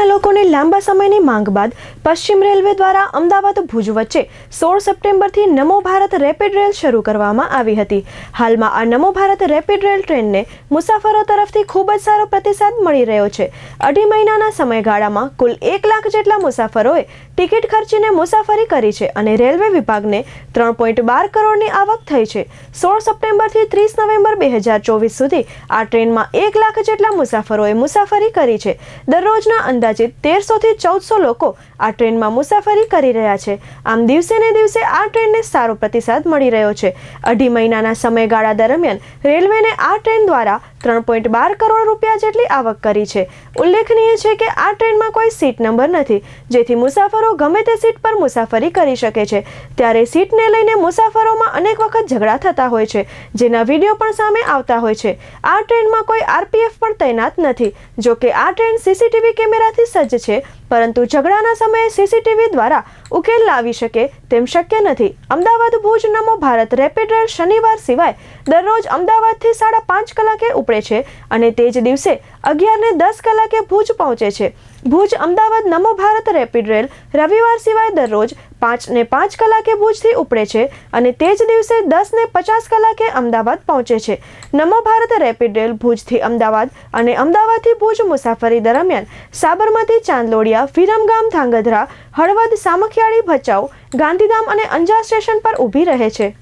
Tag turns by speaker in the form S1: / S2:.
S1: લોકોની લાંબા સમયની માંગ બાદ પશ્ચિમ રેલવે દ્વારા અમદાવાદ ભુજ વચ્ચે 16 સપ્ટેમ્બરથી નમો ભારત રેપિડ રેલ શરૂ કરવામાં આવી હતી। હાલમાં આ નમો ભારત રેપિડ રેલ ટ્રેનને મુસાફરો તરફથી ખૂબ જ સારો પ્રતિસાદ મળી રહ્યો છે। 2.5 મહિનાના સમયગાળામાં કુલ 1 લાખ જેટલા મુસાફરોએ ટિકિટ ખર્ચીને મુસાફરી કરી છે અને રેલવે વિભાગને 3.12 કરોડની આવક થઈ છે। 16 સપ્ટેમ્બરથી 30 નવેમ્બર 2024 સુધી આ ટ્રેનમાં 1 લાખ જેટલા મુસાફરોએ મુસાફરી કરી છે। દરરોજના અંદાજિત 1300 થી 1400 લોકો આ ટ્રેનમાં મુસાફરી કરી રહ્યા છે। આમ દિવસે ને દિવસે આ ટ્રેનને સારો પ્રતિસાદ મળી રહ્યો છે। 2.5 મહિનાના સમયગાળા દરમિયાન રેલવેને આ ટ્રેન દ્વારા 3.12 કરોડ રૂપિયા જેટલી આવક કરી છે। ઉલ્લેખનીય છે કે આ ટ્રેનમાં કોઈ સીટ નંબર નથી, જેથી મુસાફરો ગમે તે સીટ પર મુસાફરી કરી શકે છે। ત્યારે સીટને લઈને મુસાફરોમાં અનેક વખત ઝઘડા થતા હોય છે, જેના વિડીયો પણ સામે આવતા હોય છે। આ ટ્રેનમાં કોઈ આરપીએફ પણ તૈનાત નથી। જો કે આ ટ્રેન સીસીટીવી કેમેરાથી સજ્જ છે, પરંતુ ઝઘડાના સમયે સીસીટીવી દ્વારા ઉકેલ લાવી શકે તેમ શક્ય નથી। અમદાવાદ ભુજ નમો ભારત રેપિડ રેલ શનિવાર સિવાય દરરોજ અમદાવાદથી 5.5 કલાકે ઉપડે છે અને તે જ દિવસે 11:10 કલાકે ભુજ પહોંચે છે। ભુજ અમદાવાદ નમો ભારત રેપિડ રેલ રવિવાર સિવાય દરરોજ 5:05 કલાકે ભુજથી ઉપડે છે અને તે જ દિવસે 10:50 કલાકે અમદાવાદ પહોંચે છે। નમો ભારત રેપિડ રેલ ભુજથી અમદાવાદ અને અમદાવાદથી ભુજ મુસાફરી દરમિયાન સાબરમતી, ચાંદલોડિયા, વિરમગામ, ધાંગધ્રા, હળવદ, સામખિયાળી, ભચાઉ, ગાંધીધામ અને અંજાર સ્ટેશન પર ઊભી રહે છે।